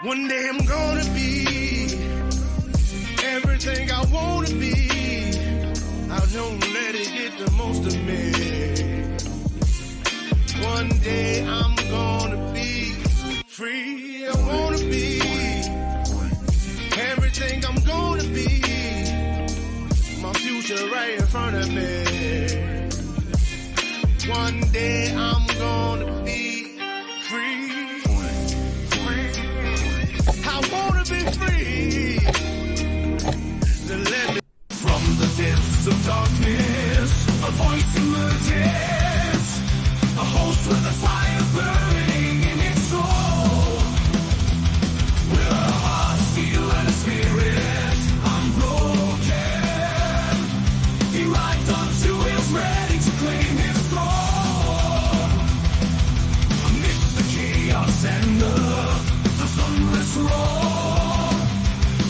One day I'm gonna be everything I wanna be. I don't let it get the most of me. One day I'm gonna be free. I wanna be everything I'm gonna be. My future right in front of me. One day I'm gonna be free. I wanna be free. From the depths of darkness, a voice emerges, a host with a fire burning in its soul. With a heart, steel, and a spirit unbroken, he rides on two wheels, ready to claim his throne. Amidst the chaos and the thunderous roar,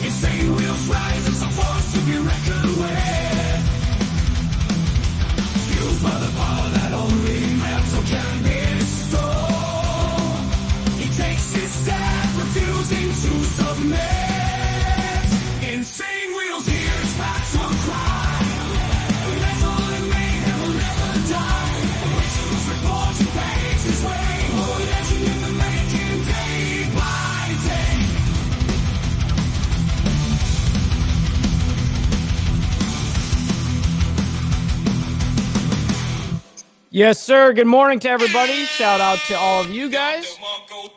insane wheels rise as a force to be reckoned with. Fueled by the power that only metal can bestow, he takes his stand, refusing to submit. Insane wheels hear his battle cry. Metal and mayhem will never die. Rituals reports and paves his way. Oh, legend in the making, day by day. Yes, sir. Good morning to everybody. Shout out to all of you guys.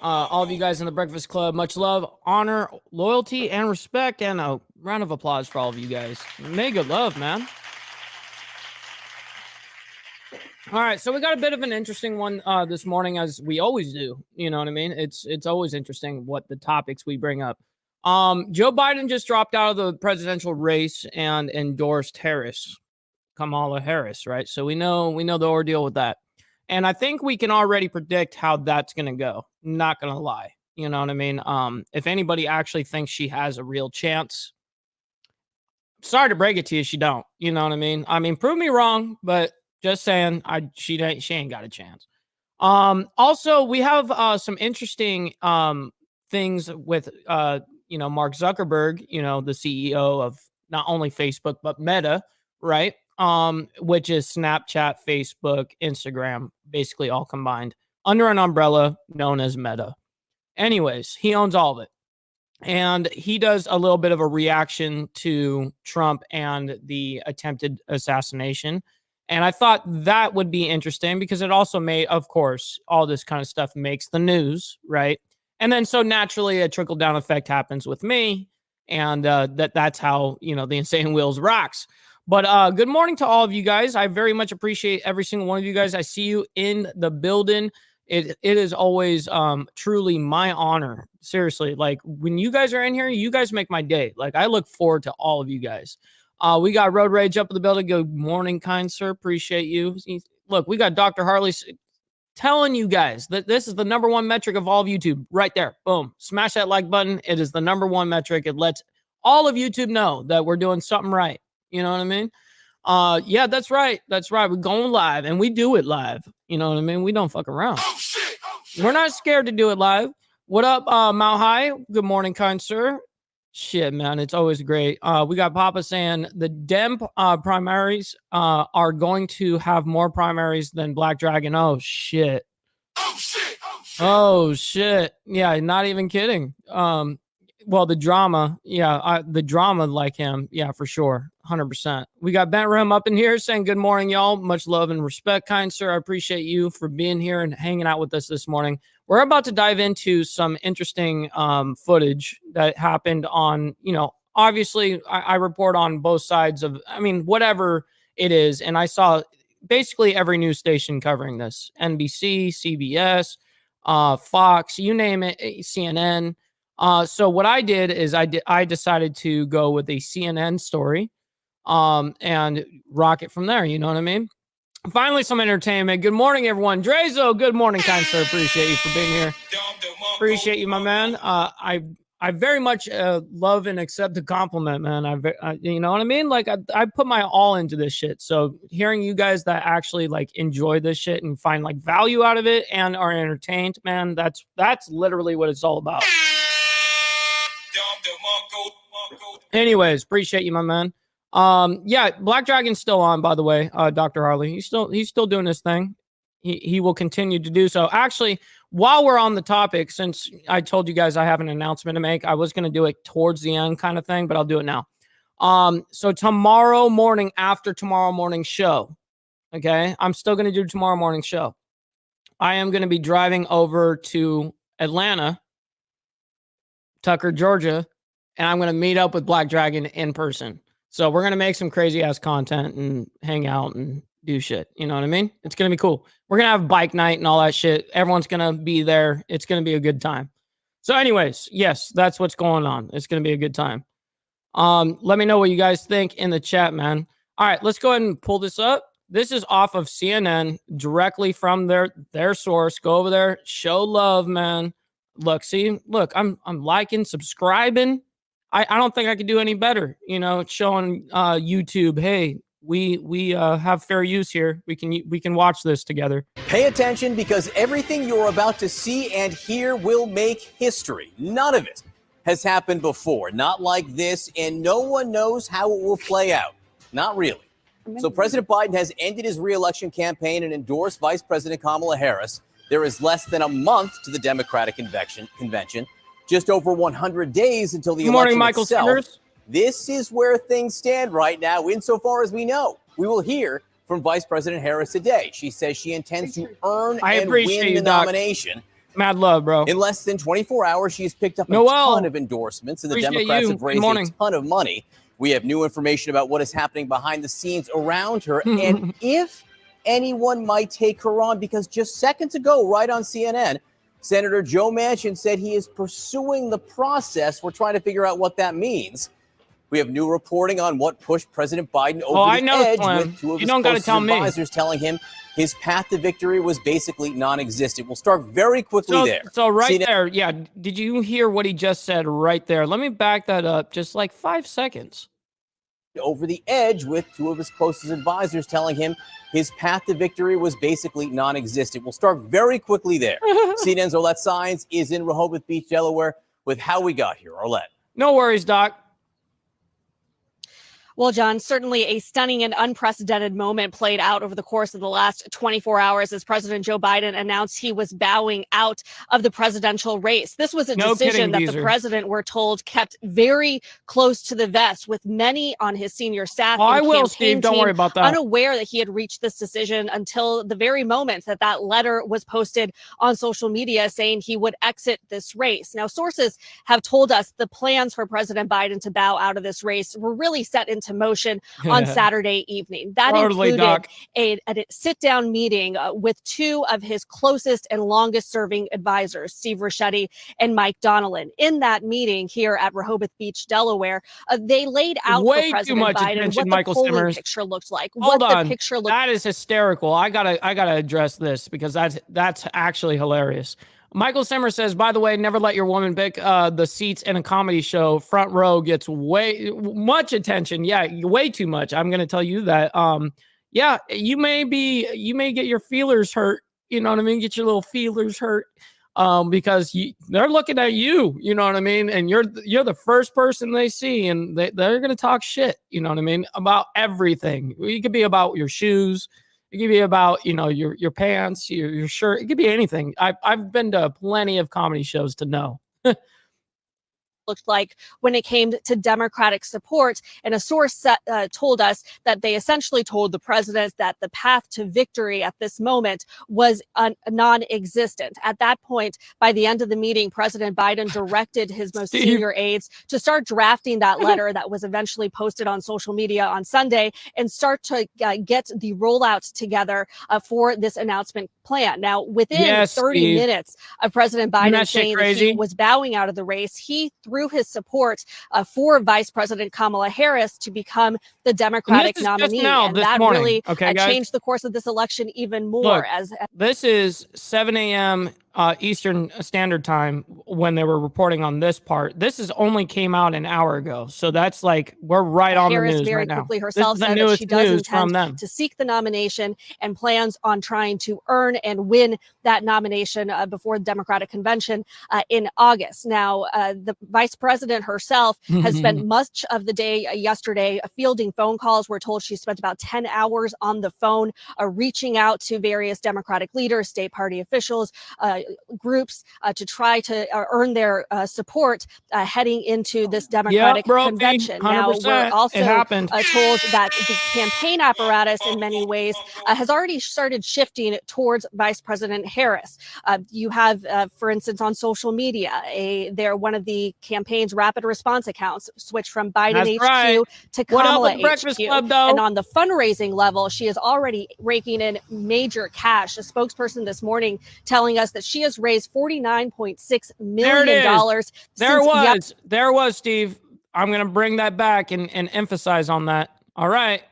All of you guys in the Breakfast Club. Much love, honor, loyalty, and respect. And a round of applause for all of you guys. Mega love, man. All right, so we got a bit of an interesting one this morning, as we always do. You know what I mean? It's always interesting what the topics we bring up. Joe Biden just dropped out of the presidential race and endorsed Kamala Harris, right? So we know the ordeal with that. And I think we can already predict how that's going to go. Not going to lie. You know what I mean? If anybody actually thinks she has a real chance, sorry to break it to you, she don't. You know what I mean? Prove me wrong, but just saying, she ain't got a chance. Also, we have some interesting things with Mark Zuckerberg, the CEO of not only Facebook but Meta, right? Which is Snapchat, Facebook, Instagram, basically all combined under an umbrella known as Meta. Anyways, he owns all of it. And he does a little bit of a reaction to Trump and the attempted assassination. And I thought that would be interesting because it also made, of course, all this kind of stuff makes the news, right? And then so naturally a trickle-down effect happens with me. And that's how, the Insane Wheels rocks. But good morning to all of you guys. I very much appreciate every single one of you guys. I see you in the building. It is always truly my honor. Seriously, like when you guys are in here, you guys make my day. Like I look forward to all of you guys. We got Road Rage up in the building. Good morning, kind sir. Appreciate you. Look, we got Dr. Harley telling you guys that this is the number one metric of all of YouTube right there. Boom. Smash that like button. It is the number one metric. It lets all of YouTube know that we're doing something right. You know what I mean? Yeah, that's right. That's right. We're going live and we do it live. You know what I mean? We don't fuck around. Oh, shit. We're not scared to do it live. What up, Mount High? Good morning, kind sir. Shit, man. It's always great. We got Papa saying the Dem primaries are going to have more primaries than Black Dragon. Oh, shit. Oh, shit. Oh, shit. Oh, shit. Yeah, not even kidding. Well, the drama, the drama like him, yeah, for sure, 100%. We got Bent Rim up in here saying good morning, y'all. Much love and respect, kind sir. I appreciate you for being here and hanging out with us this morning. We're about to dive into some interesting footage that happened on, obviously I report on both sides of, whatever it is. And I saw basically every news station covering this, NBC, CBS, Fox, you name it, CNN. So what I did is I decided to go with a CNN story and rock it from there. You know what I mean? Finally, some entertainment. Good morning, everyone. Drezo, good morning, kind sir. Appreciate you for being here. Appreciate you, my man. I very much love and accept the compliment, man. You know what I mean? Like I put my all into this shit. So hearing you guys that actually like enjoy this shit and find like value out of it and are entertained, man, that's literally what it's all about. Anyways, appreciate you, my man. Yeah, Black Dragon's still on, by the way. Dr. Harley, he's still doing his thing. He will continue to do so. Actually, while we're on the topic, since I told you guys I have an announcement to make, I was going to do it towards the end kind of thing, but I'll do it now. So tomorrow morning, after tomorrow morning show, okay, I'm still going to do tomorrow morning show. I am going to be driving over to Atlanta, Tucker, Georgia, and I'm going to meet up with Black Dragon in person. So we're going to make some crazy ass content and hang out and do shit. You know what I mean? It's going to be cool. We're going to have bike night and all that shit. Everyone's going to be there. It's going to be a good time. So anyways, yes, that's what's going on. It's going to be a good time. Let me know what you guys think in the chat, man. All right, let's go ahead and pull this up. This is off of CNN, directly from their source. Go over there, show love, man. Look, I'm liking, subscribing. I don't think I could do any better. You know, showing YouTube, hey, we have fair use here. We can watch this together. Pay attention, because everything you're about to see and hear will make history. None of it has happened before, not like this, and no one knows how it will play out. Not really. So President Biden has ended his re-election campaign and endorsed Vice President Kamala Harris. There is less than a month to the Democratic convention, just over 100 days until the election Michael itself. Sanders. This is where things stand right now, insofar as we know. We will hear from Vice President Harris today. She says she intends to earn and win the nomination. Mad love, bro. In less than 24 hours, she has picked up a ton of endorsements, and the Democrats have raised a ton of money. We have new information about what is happening behind the scenes around her, and if anyone might take her on, because just seconds ago, right on CNN, Senator Joe Manchin said he is pursuing the process. We're trying to figure out what that means. We have new reporting on what pushed President Biden over the edge, with two of his closest advisors telling him his path to victory was basically non-existent. We'll start very quickly there. So right there, yeah. Did you hear what he just said right there? Let me back that up just like 5 seconds. Over the edge, with two of his closest advisors telling him his path to victory was basically non-existent. We'll start very quickly there. CNN's Arlette Saenz is in Rehoboth Beach, Delaware, with how we got here. Arlette. No worries, Doc. Well, John, certainly a stunning and unprecedented moment played out over the course of the last 24 hours as President Joe Biden announced he was bowing out of the presidential race. This was a decision that the president, we're told, kept very close to the vest, with many on his senior staff and Steve, don't worry about that. Unaware that he had reached this decision until the very moment that letter was posted on social media saying he would exit this race. Now, sources have told us the plans for President Biden to bow out of this race were really set into motion on Saturday evening. That included a sit-down meeting with two of his closest and longest-serving advisors, Steve Ricchetti and Mike Donnellan. In that meeting here at Rehoboth Beach, Delaware, they laid out for President Biden what the polling picture looked like. That is hysterical. I gotta address this, because that's actually hilarious. Michael Simmer says, by the way, never let your woman pick the seats in a comedy show. Front row gets way much attention. Yeah, way too much. I'm going to tell you that. Yeah, you may get your feelers hurt. You know what I mean? Get your little feelers hurt because they're looking at you. You know what I mean? And you're the first person they see, and they're going to talk shit. You know what I mean? About everything. It could be about your shoes. It could be about, your pants, your shirt. It could be anything. I've been to plenty of comedy shows to know. Looked like when it came to Democratic support. And a source told us that they essentially told the president that the path to victory at this moment was non-existent. At that point, by the end of the meeting, President Biden directed his most senior aides to start drafting that letter that was eventually posted on social media on Sunday, and start to get the rollout together for this announcement plan. Now, within 30 minutes of President Biden saying that he was bowing out of the race, he threw his support for Vice President Kamala Harris to become the Democratic nominee. And that really changed the course of this election even more. Look, this is 7 a.m. Eastern Standard Time when they were reporting on this part. This is only came out an hour ago, so that's like we're right on Harris the news very right now. quickly herself This is said the that newest she does news from them. intend to seek the nomination and plans on trying to earn and win that nomination before the Democratic convention in August. Now, the vice president herself has spent much of the day yesterday fielding phone calls. We're told she spent about 10 hours on the phone reaching out to various Democratic leaders, state party officials, groups to try to earn their support heading into this Democratic convention. Now, we're also told that the campaign apparatus in many ways has already started shifting towards Vice President Harris. You have, for instance, on social media, one of the campaign's rapid response accounts switched from Biden HQ to Kamala HQ. And on the fundraising level, she is already raking in major cash. A spokesperson this morning telling us that she has raised $49.6 million. There was, Steve. I'm going to bring that back and emphasize on that. All right.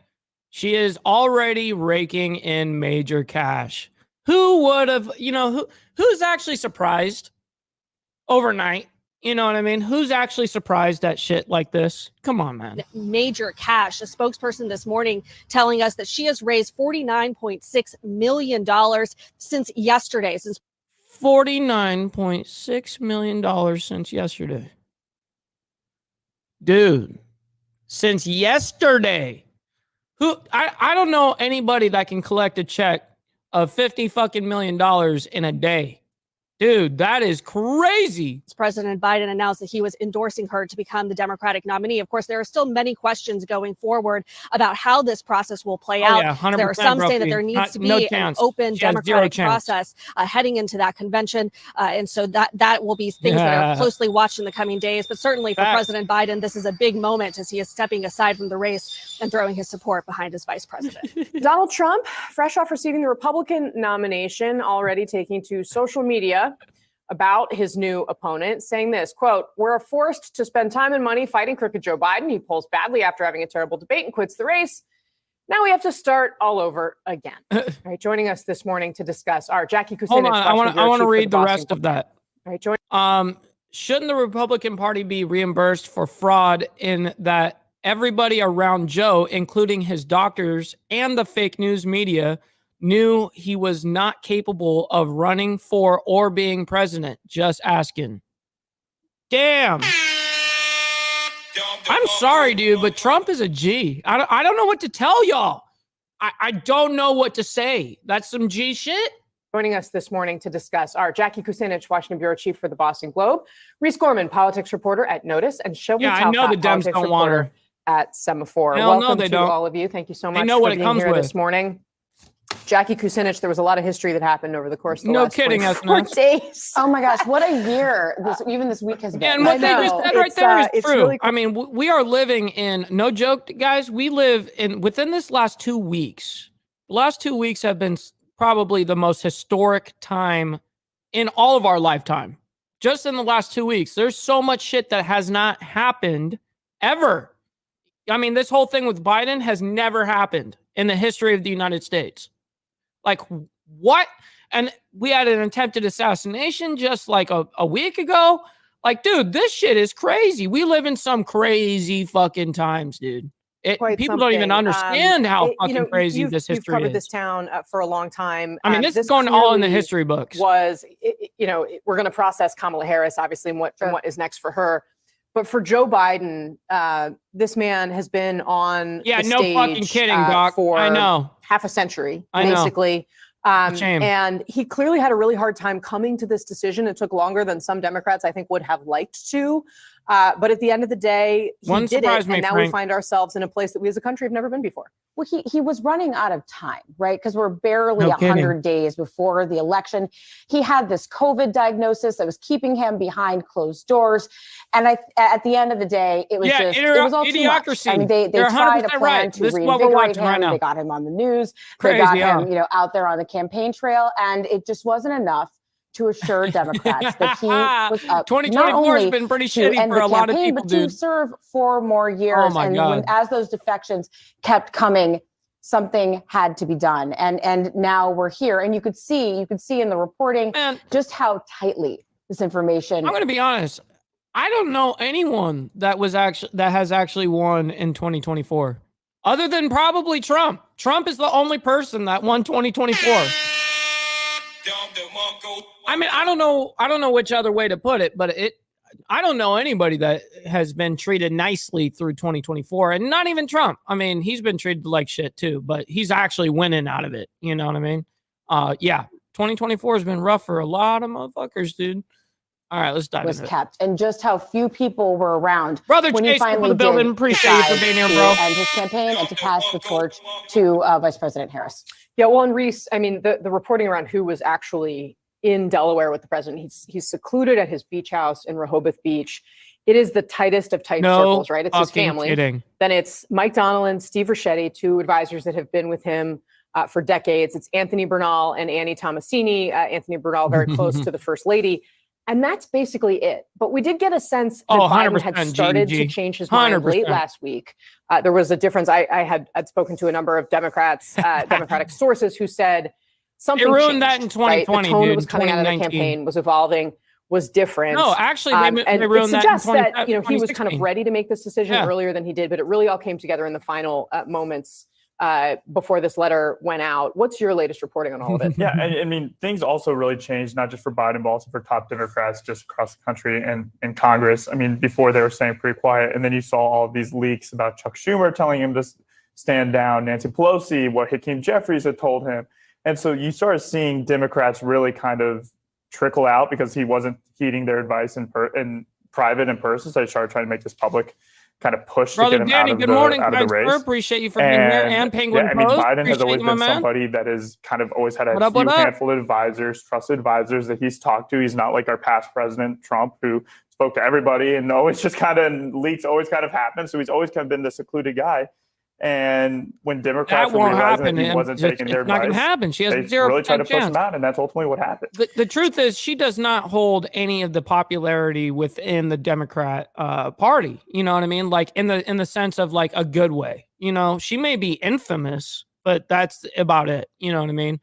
She is already raking in major cash. Who would have, who's actually surprised overnight? You know what I mean? Who's actually surprised at shit like this? Come on, man. Major cash. A spokesperson this morning telling us that she has raised $49.6 million since yesterday. $49.6 million since yesterday. Dude, since yesterday. I don't know anybody that can collect a check of $50 million in a day. Dude, that is crazy. President Biden announced that he was endorsing her to become the Democratic nominee. Of course, there are still many questions going forward about how this process will play out. Yeah, there are some saying that there needs to be an open Democratic process heading into that convention. And so that will be things that are closely watched in the coming days. But certainly for President Biden, this is a big moment as he is stepping aside from the race and throwing his support behind his vice president. Donald Trump, fresh off receiving the Republican nomination, already taking to social media about his new opponent, saying this, quote, "We're forced to spend time and money fighting crooked Joe Biden. He polls badly after having a terrible debate and quits the race. Now we have to start all over again." All right, joining us this morning to discuss our Jackie Kucinich. Hold on, I want to read the rest of that. All right, shouldn't the Republican Party be reimbursed for fraud in that everybody around Joe, including his doctors and the fake news media, knew he was not capable of running for or being president? Just asking. Damn. I'm sorry, dude, but Trump is a G. I don't know what to tell y'all. I don't know what to say. That's some G shit. Joining us this morning to discuss our Jackie Kucinich, Washington bureau chief for the Boston Globe, Reese Gorman, politics reporter at Notice, and Shelby I know the Dems don't want her at Semaphore. Hell Welcome no, they to don't. all of you. Thank you so much for being here this morning. Jackie Kucinich, there was a lot of history that happened over the course of the last 24 days. Oh my gosh, what a year even this week has been. And what they just said right there is true. Really cool. I mean, we are living in, no joke, guys, we live in, within this last 2 weeks, the last 2 weeks have been probably the most historic time in all of our lifetime. Just in the last 2 weeks, there's so much shit that has not happened ever. I mean, this whole thing with Biden has never happened in the history of the United States. Like, what? And we had an attempted assassination just like a week ago. Like, dude, this shit is crazy. We live in some crazy fucking times, dude. People don't even understand how fucking crazy this history is. You've covered this town for a long time. I mean, this is going all in the history books. We're going to process Kamala Harris, obviously, and what is next for her. But for Joe Biden, this man has been on the no stage, fucking kidding, Doc. for I know. half a century, basically. Shame. And he clearly had a really hard time coming to this decision. It took longer than some Democrats, I think, would have liked to. But at the end of the day, he did it. And now we find ourselves in a place that we as a country have never been before. Well, he was running out of time, right? Because we're barely 100 days before the election. He had this COVID diagnosis that was keeping him behind closed doors. And at the end of the day, it was it was all idiocracy. Too much. I mean, they tried a plan to reinvigorate him. They got him on the news. They got him, out there on the campaign trail. And it just wasn't enough to assure Democrats that he was up 2024 has been pretty shitty for a lot of people, but to serve 4 more years. Oh my God. As those defections kept coming, something had to be done. And now we're here. And you could see in the reporting just how tightly this information. I'm going to be honest. I don't know anyone that has actually won in 2024 other than probably Trump. Trump is the only person that won 2024. I mean, I don't know which other way to put it, but I don't know anybody that has been treated nicely through 2024, and not even Trump. I mean, he's been treated like shit too, but he's actually winning out of it. You know what I mean? Yeah, 2024 has been rough for a lot of motherfuckers, dude. All right, let's dive into it. Kept, and just how few people were around. Brother when Chase, for the building. Appreciate you for being here, bro. And his campaign and to pass the torch to Vice President Harris. Yeah, well, and Reese, I mean, the reporting around who was actually in Delaware with the president, he's secluded at his beach house in Rehoboth Beach. It is the tightest of tight circles, right? It's his family. Kidding. Then it's Mike Donnellan, Steve Ricchetti, two advisors that have been with him for decades. It's Anthony Bernal and Annie Tomasini. Anthony Bernal, very close to the First Lady. And that's basically it. But we did get a sense that Biden had started to change his mind late last week. There was a difference. I had spoken to a number of Democrats, Democratic sources who said something it ruined changed, that in 2020. Right? The tone dude, that was coming out of the campaign was evolving, was different. No, actually, and they ruined it suggests that he was kind of ready to make this decision earlier than he did, but it really all came together in the final moments before this letter went out. What's your latest reporting on all of it? Yeah, I mean, things also really changed, not just for Biden, but also for top Democrats just across the country and in Congress. I mean, before they were staying pretty quiet, and then you saw all of these leaks about Chuck Schumer telling him to stand down, Nancy Pelosi, what Hakeem Jeffries had told him. And so you started seeing Democrats really kind of trickle out because he wasn't heeding their advice in private and person. So they started trying to make this public kind of push Brother to get him Danny, out of the race. Appreciate you for being here. And Penguin yeah, I mean, Post. Biden appreciate has always been man. somebody that has kind of always had a handful of advisors, trusted advisors that he's talked to. He's not like our past president, Trump, who spoke to everybody and always just kind of leaks always kind of happen. So he's always kind of been the secluded guy. And when Democrats were realizing that he wasn't taking their advice, not going to happen. She has they zero really tried to push chance. him out, and that's ultimately what happened. The truth is, she does not hold any of the popularity within the Democrat party. You know what I mean? Like in the sense of like a good way. You know, she may be infamous, but that's about it. You know what I mean?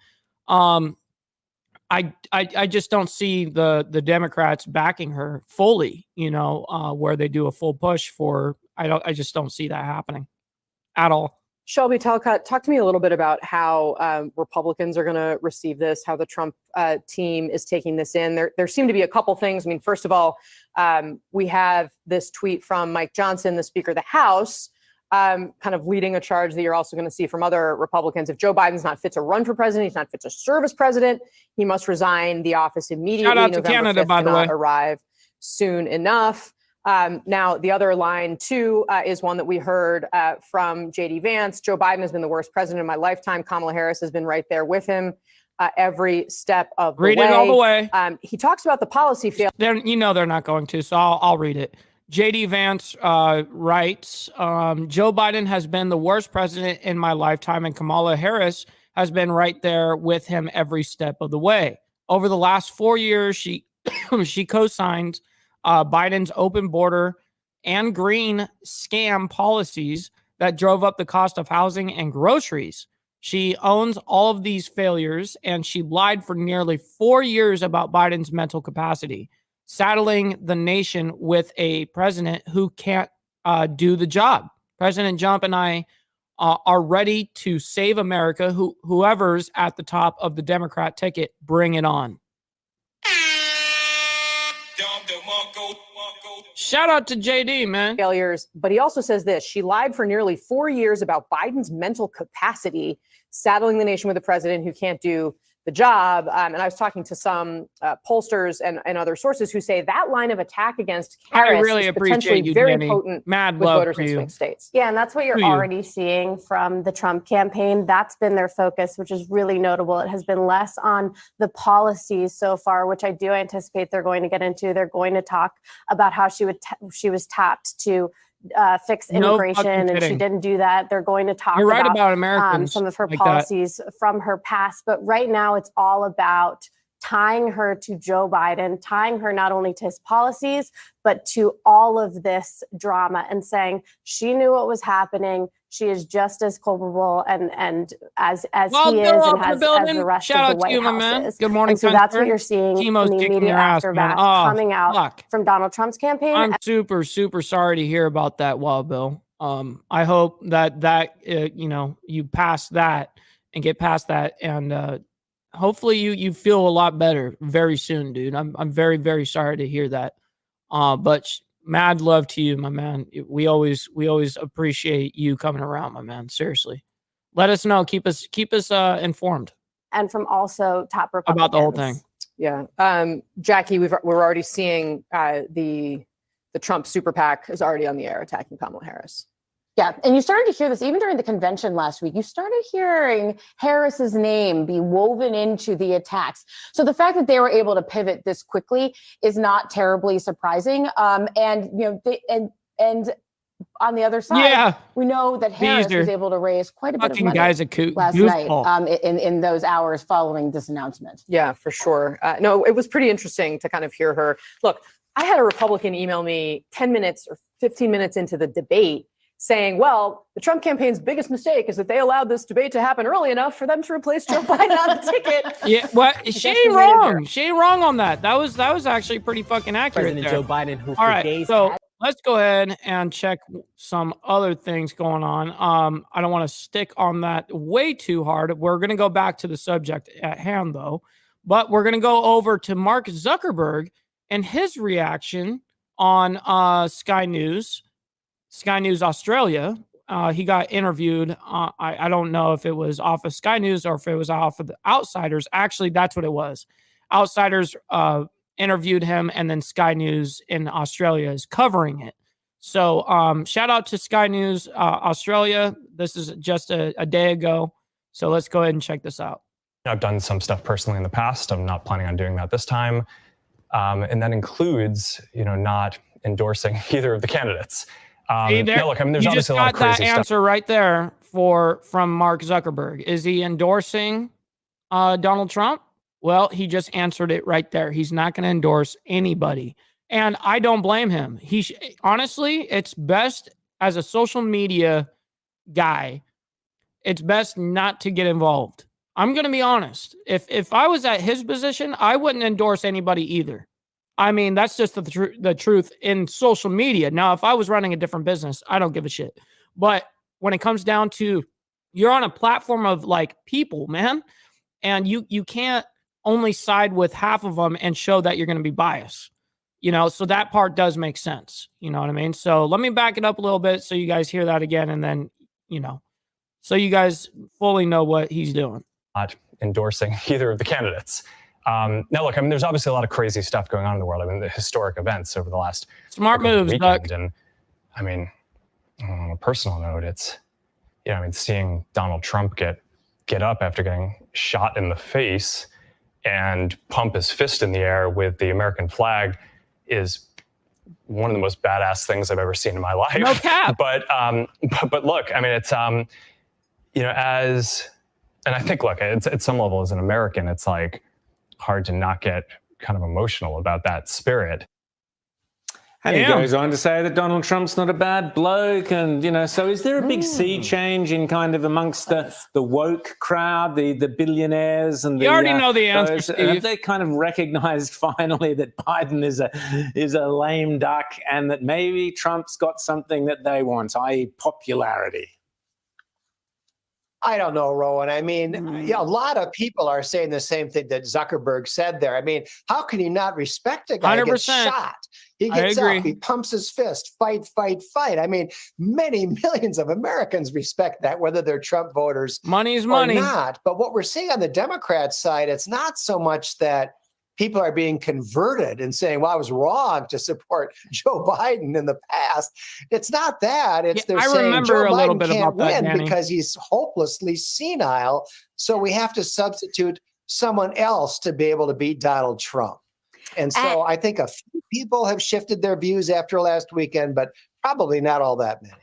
I just don't see the Democrats backing her fully. You know, where they do a full push for. I just don't see that happening at all. Shelby Talcott, talk to me a little bit about how Republicans are going to receive this, how the Trump team is taking this in. There seem to be a couple things. I mean, first of all, we have this tweet from Mike Johnson, the Speaker of the House, kind of leading a charge that you're also going to see from other Republicans. If Joe Biden's not fit to run for president, he's not fit to serve as president, he must resign the office immediately. Shout out to November Canada, 5th by the way. Arrive soon enough. Now, the other line, too, is one that we heard from J.D. Vance. Joe Biden has been the worst president of my lifetime. Kamala Harris has been right there with him every step of the way. Read it all the way. He talks about the policy failure. They're not going to, so I'll read it. J.D. Vance writes, Joe Biden has been the worst president in my lifetime, and Kamala Harris has been right there with him every step of the way. Over the last 4 years, she co-signed Biden's open border and green scam policies that drove up the cost of housing and groceries. She owns all of these failures, and she lied for nearly 4 years about Biden's mental capacity, saddling the nation with a president who can't do the job. President Trump and I are ready to save America. Whoever's at the top of the Democrat ticket, bring it on. Shout out to JD, man. Failures, but he also says this: she lied for nearly 4 years about Biden's mental capacity, saddling the nation with a president who can't do the job. And I was talking to some pollsters and other sources who say that line of attack against Harris really is potentially you, very Danny. potent Mad with love voters for in you. swing states. Yeah, and that's what you're already seeing from the Trump campaign. That's been their focus, which is really notable. It has been less on the policies so far, which I do anticipate they're going to get into. They're going to talk about how she was tapped to fix immigration, and she didn't do that. They're going to talk about Americans some of her like policies from her past, but right now it's all about tying her to Joe Biden, tying her not only to his policies, but to all of this drama, and saying she knew what was happening. She is just as culpable and as he is, and as the rest of the White House is. Good morning. And so that's what you're seeing in the immediate aftermath coming out from Donald Trump's campaign. I'm super, super sorry to hear about that, Wild Bill. I hope that you pass that and get past that, and hopefully you feel a lot better very soon, dude. I'm very, very sorry to hear that. But mad love to you, my man. We always appreciate you coming around, my man. Seriously, let us know. Keep us informed. And from also top Republicans about the whole thing. Yeah, Jackie, we're already seeing the Trump super PAC is already on the air attacking Kamala Harris. Yeah, and you started to hear this even during the convention last week. You started hearing Harris's name be woven into the attacks. So the fact that they were able to pivot this quickly is not terribly surprising. And on the other side, we know that Harris was able to raise quite a bit of money last night in those hours following this announcement. Yeah, for sure. No, it was pretty interesting to kind of hear her. Look, I had a Republican email me 10 minutes or 15 minutes into the debate saying, well, the Trump campaign's biggest mistake is that they allowed this debate to happen early enough for them to replace Joe Biden on the ticket. Yeah, well, she ain't wrong. She ain't wrong on that. That was actually pretty fucking accurate. President Joe Biden, who all right, so let's go ahead and check some other things going on. I don't want to stick on that way too hard. We're going to go back to the subject at hand, though. But we're going to go over to Mark Zuckerberg and his reaction on Sky News Australia. He got interviewed. I don't know if it was off of Sky News or if it was off of the Outsiders. Actually, that's what it was. Outsiders interviewed him, and then Sky News in Australia is covering it. So shout out to Sky News Australia. This is just a day ago. So let's go ahead and check this out. I've done some stuff personally in the past. I'm not planning on doing that this time. And that includes, not endorsing either of the candidates. No, look, I mean, there's obviously a lot of crazy stuff. You just got that answer right there from Mark Zuckerberg. Is he endorsing Donald Trump? Well, he just answered it right there. He's not going to endorse anybody. And I don't blame him. Honestly, it's best as a social media guy, it's best not to get involved. I'm going to be honest. If I was at his position, I wouldn't endorse anybody either. I mean, that's just the truth in social media. Now, if I was running a different business, I don't give a shit. But when it comes down to, you're on a platform of like people, man, and you can't only side with half of them and show that you're going to be biased. So that part does make sense. You know what I mean? So let me back it up a little bit so you guys hear that again, and then, so you guys fully know what he's doing. Not endorsing either of the candidates. Now, look, I mean, there's obviously a lot of crazy stuff going on in the world. I mean, the historic events over the last smart moves, Buck. And I mean, on a personal note, it's, seeing Donald Trump get up after getting shot in the face and pump his fist in the air with the American flag is one of the most badass things I've ever seen in my life. No cap. But look, I mean, it's and I think, look, it's at some level as an American, it's like hard to not get kind of emotional about that spirit. And he goes on to say that Donald Trump's not a bad bloke. And, so is there a big sea change in kind of amongst the woke crowd, the billionaires and you already know the answer, Steve. Have they kind of recognized finally that Biden is a lame duck and that maybe Trump's got something that they want, i.e. popularity? I don't know, Rowan. I mean, a lot of people are saying the same thing that Zuckerberg said there. I mean, how can you not respect a guy who gets shot? He gets up, he pumps his fist, fight, fight, fight. I mean, many millions of Americans respect that, whether they're Trump voters Money's or money. not. But what we're seeing on the Democrat side, it's not so much that people are being converted and saying, well, I was wrong to support Joe Biden in the past. It's not that. It's they're saying Joe Biden can't win because he's hopelessly senile. So we have to substitute someone else to be able to beat Donald Trump. And so I think a few people have shifted their views after last weekend, but probably not all that many.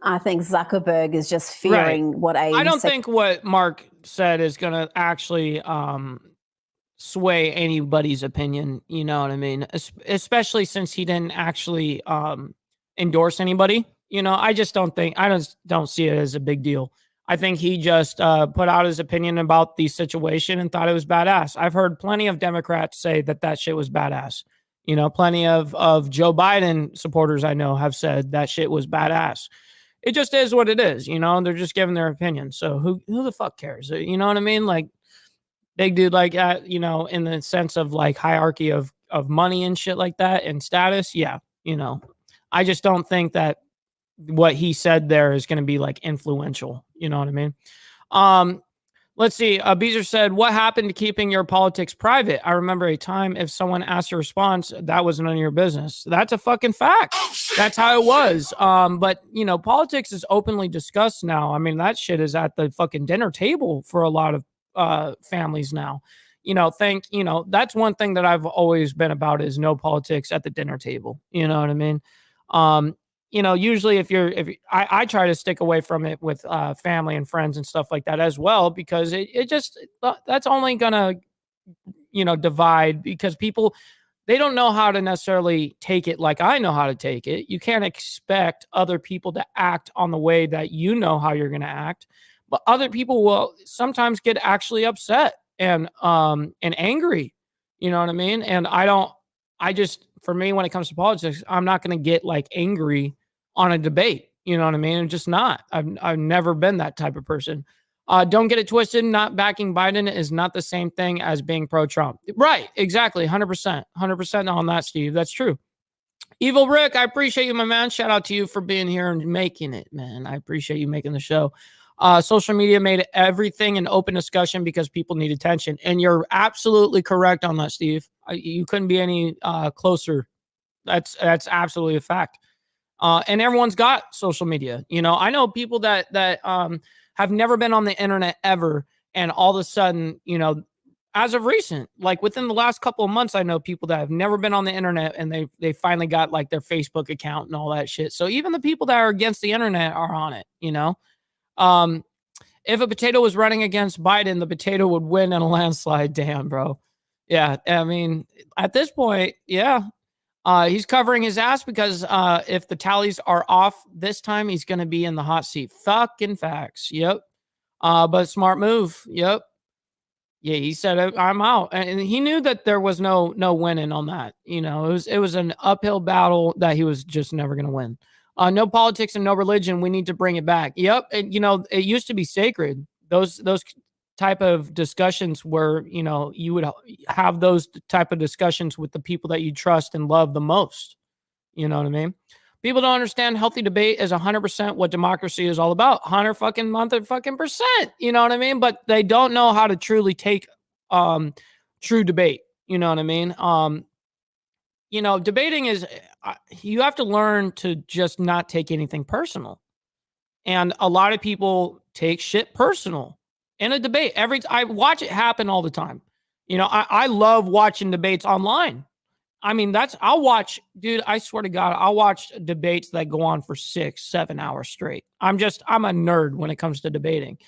I think Zuckerberg is just fearing what I don't think what Mark said is going to actually sway anybody's opinion. You know what I mean? Especially since he didn't actually endorse anybody. You know, I just don't see it as a big deal. I think he just put out his opinion about the situation and thought it was badass. I've heard plenty of Democrats say that shit was badass. You know, plenty of Joe Biden supporters I know have said that shit was badass. It just is what it is, you know, they're just giving their opinion. So who the fuck cares? You know what I mean? Like, big dude, like, you know, in the sense of like hierarchy of money and shit like that and status. Yeah. You know, I just don't think that what he said there is going to be like influential. You know what I mean? Let's see. Beezer said, what happened to keeping your politics private? I remember a time if someone asked your response, that was none of your business. That's a fucking fact. That's how it was. But, you know, politics is openly discussed now. I mean, that shit is at the fucking dinner table for a lot of families now. You know, that's one thing that I've always been about is no politics at the dinner table. You know what I mean? You know, usually I try to stick away from it with family and friends and stuff like that as well, because it just, that's only gonna, you know, divide, because people, they don't know how to necessarily take it like I know how to take it. You can't expect other people to act on the way that you know how you're gonna act, but other people will sometimes get actually upset and angry. You know what I mean? And for me, when it comes to politics, I'm not going to get like angry on a debate. You know what I mean? I'm just not. I've never been that type of person. Don't get it twisted. Not backing Biden is not the same thing as being pro-Trump. Right. Exactly. 100%. 100% on that, Steve. That's true. Evil Rick, I appreciate you, my man. Shout out to you for being here and making it, man. I appreciate you making the show. Social media made everything an open discussion because people need attention. And you're absolutely correct on that, Steve. You couldn't be any closer. That's absolutely a fact. And everyone's got social media. You know, I know people that have never been on the internet ever. And all of a sudden, you know, as of recent, like within the last couple of months, I know people that have never been on the internet and they finally got like their Facebook account and all that shit. So even the people that are against the internet are on it, you know? If a potato was running against Biden, the potato would win in a landslide. Damn, bro. Yeah. I mean, at this point, yeah. He's covering his ass because if the tallies are off this time, he's going to be in the hot seat. Fucking facts. Yep. But smart move. Yep. Yeah, he said, I'm out. And he knew that there was no winning on that. You know, it was an uphill battle that he was just never going to win. No politics and no religion. We need to bring it back. Yep. And, you know, it used to be sacred. Those type of discussions where, you know, you would have those type of discussions with the people that you trust and love the most. You know what I mean? People don't understand healthy debate is 100% what democracy is all about. 100%. You know what I mean? But they don't know how to truly take true debate. You know what I mean? You know, debating is, you have to learn to just not take anything personal. And a lot of people take shit personal in a debate. I watch it happen all the time. You know, I love watching debates online. I mean, I'll watch, dude, I swear to God, I'll watch debates that go on for 6-7 hours straight. I'm a nerd when it comes to debating.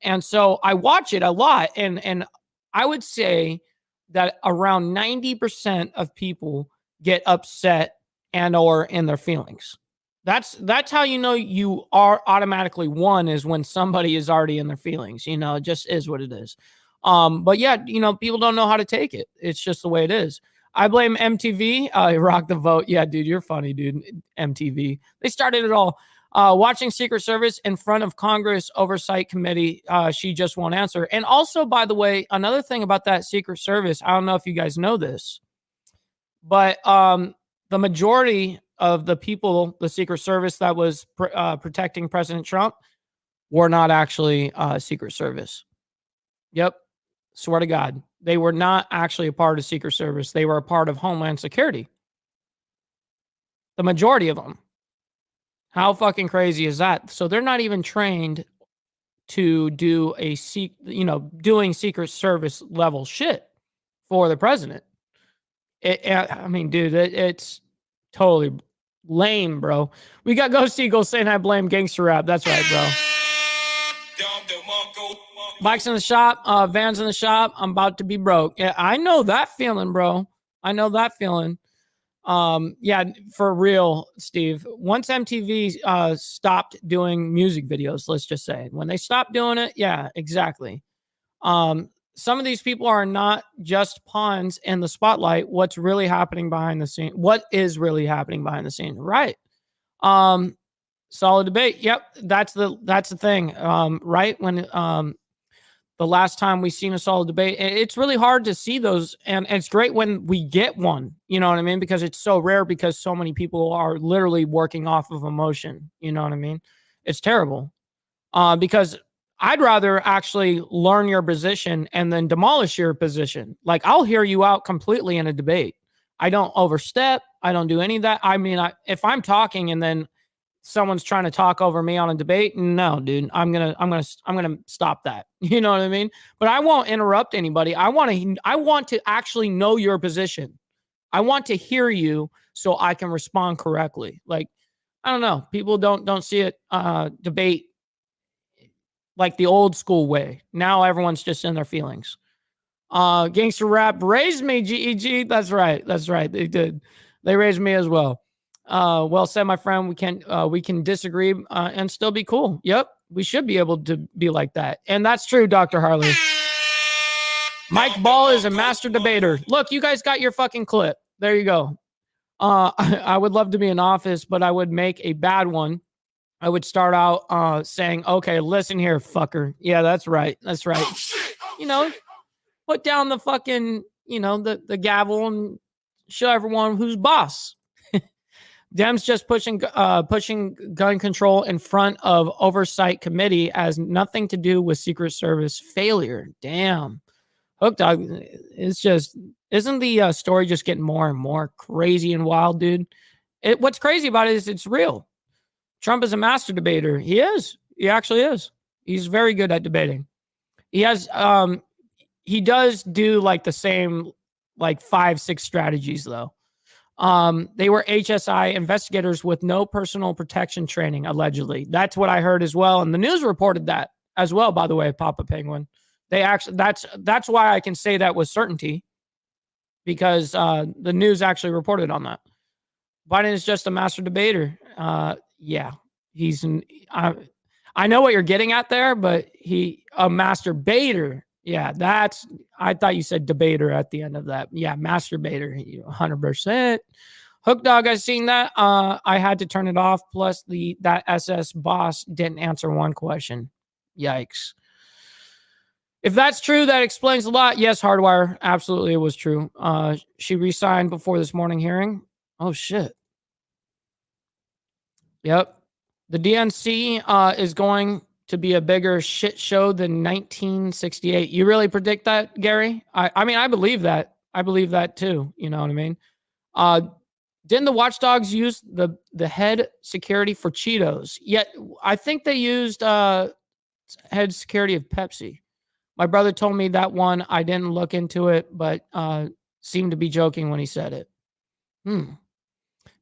And so I watch it a lot. And I would say that around 90% of people get upset and or in their feelings. That's how you know you are automatically won, is when somebody is already in their feelings. You know, it just is what it is. But yeah, you know, people don't know how to take it. It's just the way it is. I blame MTV. Rock the vote. Yeah, dude, you're funny, dude. MTV. They started it all. Watching Secret Service in front of Congress Oversight Committee. She just won't answer. And also, by the way, another thing about that Secret Service, I don't know if you guys know this, but the majority of the people, the Secret Service that was protecting President Trump, were not actually Secret Service. Yep. Swear to God. They were not actually a part of Secret Service. They were a part of Homeland Security. The majority of them. How fucking crazy is that? So they're not even trained to do doing Secret Service level shit for the president. I mean, dude, it's totally lame, bro. We got Ghost Eagle saying I blame gangster rap. That's right, bro. Bikes in the shop, vans in the shop. I'm about to be broke. Yeah, I know that feeling, bro. I know that feeling. Yeah, for real, Steve. Once MTV stopped doing music videos, let's just say, when they stopped doing it, yeah, exactly. Some of these people are not just pawns in the spotlight. What's really happening behind the scene? What is really happening behind the scene? Right. Solid debate. Yep, that's the thing. Right when the last time we seen a solid debate, it's really hard to see those, and it's great when we get one. You know what I mean? Because it's so rare, because so many people are literally working off of emotion. You know what I mean? It's terrible. Because I'd rather actually learn your position and then demolish your position. Like, I'll hear you out completely in a debate. I don't overstep. I don't do any of that. I mean, if I'm talking and then someone's trying to talk over me on a debate, no, dude, I'm gonna stop that. You know what I mean? But I won't interrupt anybody. I want to actually know your position. I want to hear you so I can respond correctly. Like, I don't know. People don't see it debate like the old school way. Now everyone's just in their feelings. Gangster rap raised me, GEG. That's right. They did. They raised me as well. Well said, my friend. We can disagree and still be cool. Yep, we should be able to be like that, and that's true, Dr. Harley. Mike Ball is a master debater. Look, you guys got your fucking clip. There you go. I would love to be in office, but I would make a bad one. I would start out saying, "Okay, listen here, fucker. Yeah, that's right. That's right. You know, put down the fucking, the gavel and show everyone who's boss." Dems just pushing gun control in front of oversight committee has nothing to do with Secret Service failure. Damn. Hook Dog, it's just, isn't the story just getting more and more crazy and wild, dude? What's crazy about it is it's real. Trump is a master debater. He is. He actually is. He's very good at debating. He does do like the same, like 5-6 strategies though. They were HSI investigators with no personal protection training, allegedly. That's what I heard as well. And the news reported that as well, by the way, Papa Penguin. They actually, that's why I can say that with certainty, because the news actually reported on that. Biden is just a master debater. Yeah, I know what you're getting at there, but a masturbator. Yeah, I thought you said debater at the end of that. Yeah, masturbator, 100%. Hook Dog, I've seen that. I had to turn it off. Plus, that SS boss didn't answer one question. Yikes. If that's true, that explains a lot. Yes, Hardwire, absolutely, it was true. She resigned before this morning hearing. Oh, shit. Yep. The DNC is going to be a bigger shit show than 1968. You really predict that, Gary? I mean, I believe that. I believe that too. You know what I mean? Didn't the watchdogs use the head security for Cheetos? Yet I think they used head security of Pepsi. My brother told me that one. I didn't look into it, but seemed to be joking when he said it.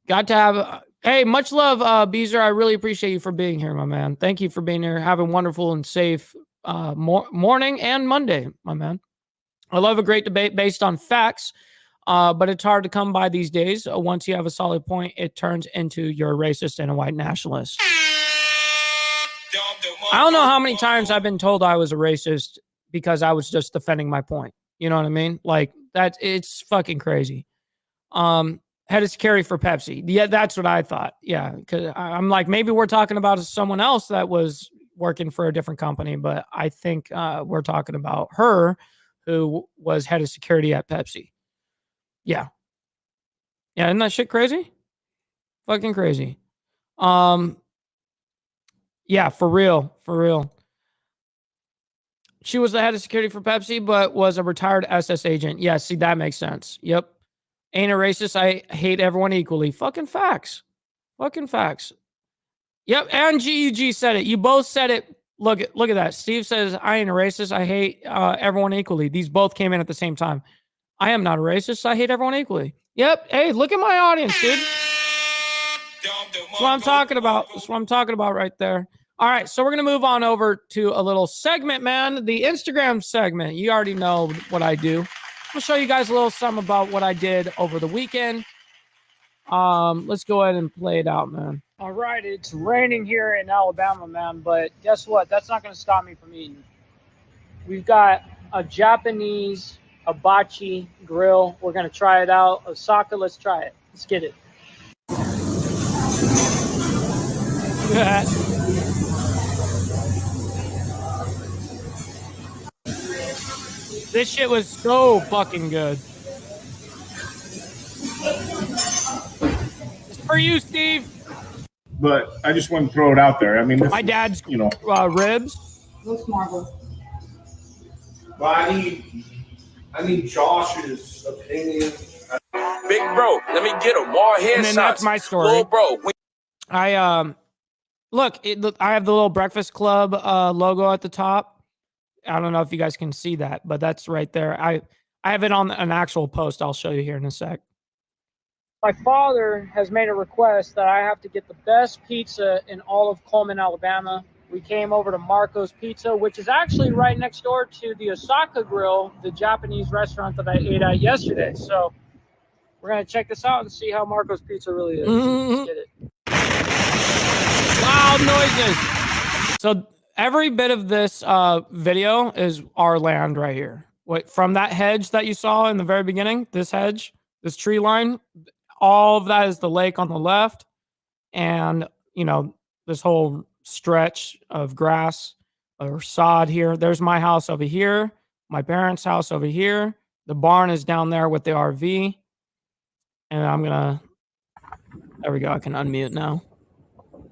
Got to have... Hey, much love, Beezer. I really appreciate you for being here, my man. Thank you for being here. Have a wonderful and safe morning and Monday, my man. I love a great debate based on facts, but it's hard to come by these days. Once you have a solid point, it turns into you're a racist and a white nationalist. I don't know how many times I've been told I was a racist because I was just defending my point. You know what I mean? Like, it's fucking crazy. Head of security for Pepsi. Yeah, that's what I thought. Yeah, because I'm like, maybe we're talking about someone else that was working for a different company, but I think we're talking about her, who was head of security at Pepsi. Yeah. Yeah, isn't that shit crazy? Fucking crazy. Yeah, for real. For real. She was the head of security for Pepsi, but was a retired SS agent. Yeah, see, that makes sense. Yep. Ain't a racist. I hate everyone equally. Fucking facts. Fucking facts. Yep. And GUG said it. You both said it. Look at that. Steve says, I ain't a racist. I hate everyone equally. These both came in at the same time. I am not a racist. I hate everyone equally. Yep. Hey, look at my audience, dude. That's what I'm talking about. That's what I'm talking about right there. All right, so we're going to move on over to a little segment, man. The Instagram segment. You already know what I do. I'll show you guys a little something about what I did over the weekend. Let's go ahead and play it out, man. All right, it's raining here in Alabama, man, but guess what? That's not going to stop me from eating. We've got a Japanese hibachi grill. We're going to try it out. Osaka, let's try it. Let's get it. This shit was so fucking good. It's for you, Steve. But I just want to throw it out there. I mean, my dad's, ribs. Looks marvelous. Well, I need Josh's opinion. Big bro, let me get him. More headshots. And then that's my story. Little bro. I look, I have the little Breakfast Club logo at the top. I don't know if you guys can see that, but that's right there. I have it on an actual post. I'll show you here in a sec. My father has made a request that I have to get the best pizza in all of Coleman, Alabama. We came over to Marco's Pizza, which is actually right next door to the Osaka Grill, the Japanese restaurant that I ate at yesterday. So we're going to check this out and see how Marco's Pizza really is. Let's get it. Loud noises. So every bit of this video is our land right here. From that hedge that you saw in the very beginning, this hedge, this tree line, all of that is the lake on the left. And, this whole stretch of grass or sod here. There's my house over here, my parents' house over here. The barn is down there with the RV. And there we go. I can unmute now.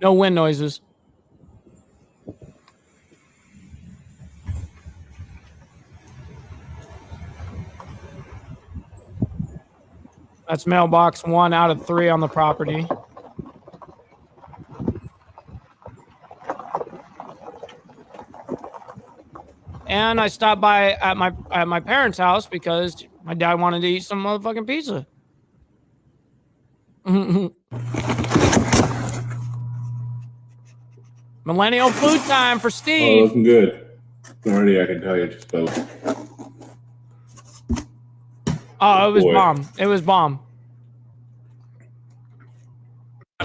No wind noises. That's mailbox 1 out of 3 on the property. And I stopped by at my parents' house because my dad wanted to eat some motherfucking pizza. Millennial food time for Steve. Oh, looking good. Already, I can tell you just about. Oh, it was bomb. It was bomb.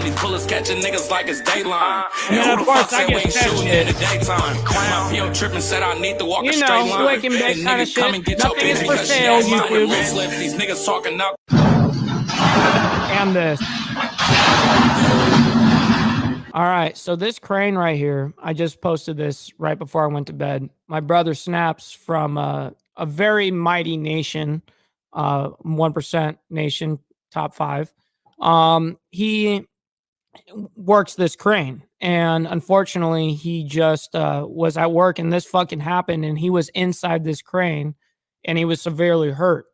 These bullets catching niggas like it's dayline. And then, of course, I get that shit. In the daytime. My PO tripping said I need to walk a straight line. Wake and bake kind of shit. Nothing is for sale, YouTube. These niggas talking up. And this. All right, so this crane right here, I just posted this right before I went to bed. My brother Snaps from a very mighty nation, 1% nation, top 5. He works this crane, and unfortunately he just was at work and this fucking happened, and he was inside this crane and he was severely hurt,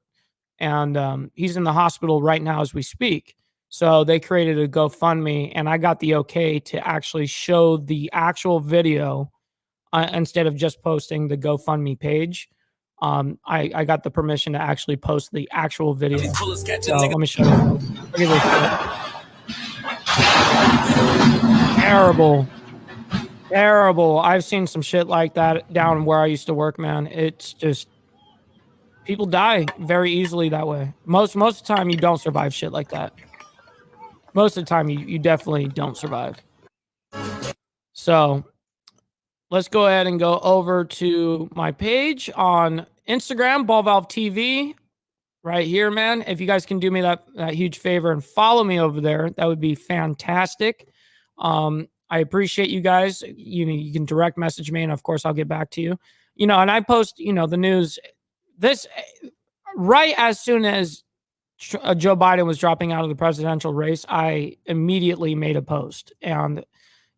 and he's in the hospital right now as we speak. So they created a GoFundMe, and I got the okay to actually show the actual video instead of just posting the GoFundMe page. I got the permission to actually post the actual video. So let me show you. Look at this shit. Terrible. I've seen some shit like that down where I used to work, man. It's just, people die very easily that way. Most of the time you don't survive shit like that. Most of the time you definitely don't survive. So let's go ahead and go over to my page on Instagram, Ball Valve TV. Right here, man. If you guys can do me that huge favor and follow me over there, that would be fantastic. I appreciate you guys. You can direct message me, and of course I'll get back to you. And I post, the news. This right as soon as Joe Biden was dropping out of the presidential race, I immediately made a post. And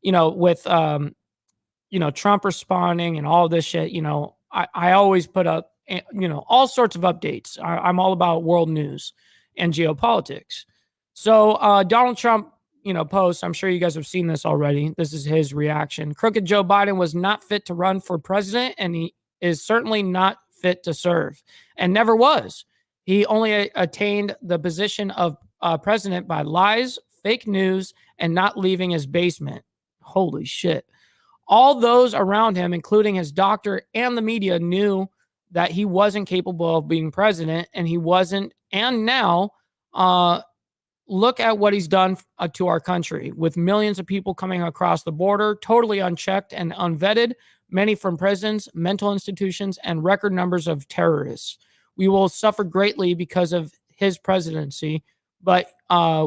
with Trump responding and all this shit, I always put up all sorts of updates. I'm all about world news and geopolitics. So Donald Trump, posts, I'm sure you guys have seen this already. This is his reaction. Crooked Joe Biden was not fit to run for president, and he is certainly not fit to serve, and never was. He only attained the position of president by lies, fake news, and not leaving his basement. Holy shit. All those around him, including his doctor and the media, knew that he wasn't capable of being president, and he wasn't. And now, look at what he's done to our country, with millions of people coming across the border, totally unchecked and unvetted, many from prisons, mental institutions, and record numbers of terrorists. We will suffer greatly because of his presidency, but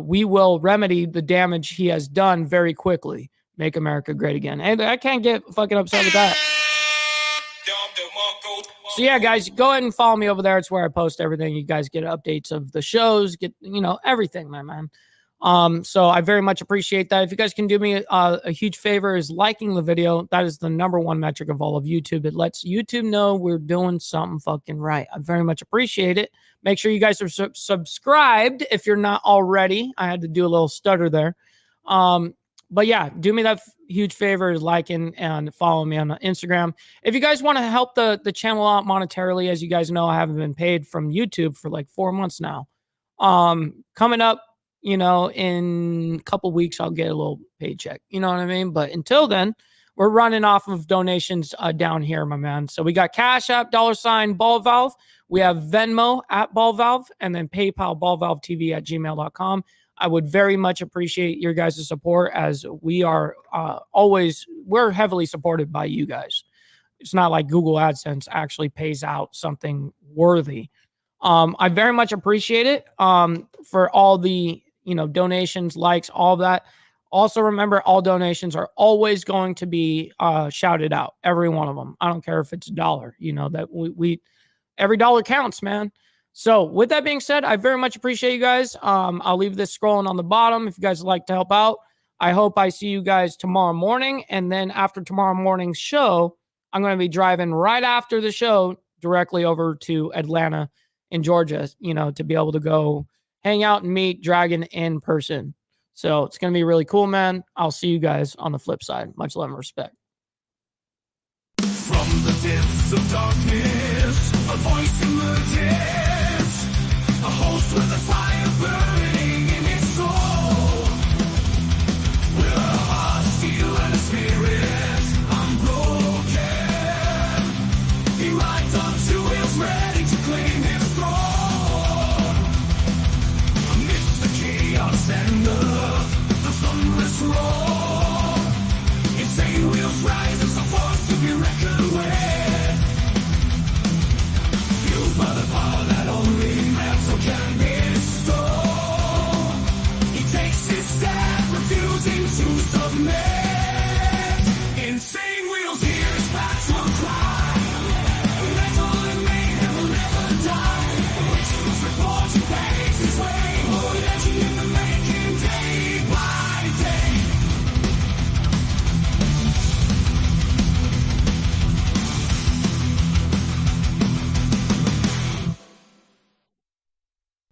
we will remedy the damage he has done very quickly. Make America great again. And I can't get fucking upset with that. So yeah, guys, go ahead and follow me over there. It's where I post everything. You guys get updates of the shows, get, everything, my man. So I very much appreciate that. If you guys can do me a huge favor, is liking the video. That is the #1 metric of all of YouTube. It lets YouTube know we're doing something fucking right. I very much appreciate it. Make sure you guys are subscribed if you're not already. I had to do a little stutter there. But yeah, do me that huge favor, is liking and follow me on Instagram. If you guys want to help the channel out monetarily, as you guys know, I haven't been paid from YouTube for like 4 months now. Coming up, in a couple weeks, I'll get a little paycheck. You know what I mean? But until then, we're running off of donations down here, my man. So we got Cash App, $ Ball Valve. We have Venmo at Ball Valve, and then PayPal, ballvalvetv@gmail.com. I would very much appreciate your guys' support, as we are we're heavily supported by you guys. It's not like Google AdSense actually pays out something worthy. I very much appreciate it for all the, donations, likes, all that. Also, remember, all donations are always going to be shouted out, every one of them. I don't care if it's $1, that we every dollar counts, man. So with that being said, I very much appreciate you guys. I'll leave this scrolling on the bottom if you guys would like to help out. I hope I see you guys tomorrow morning. And then after tomorrow morning's show, I'm going to be driving right after the show directly over to Atlanta in Georgia, to be able to go hang out and meet Dragon in person. So it's going to be really cool, man. I'll see you guys on the flip side. Much love and respect. From the depths of darkness, a voice emerges, a host with a fire.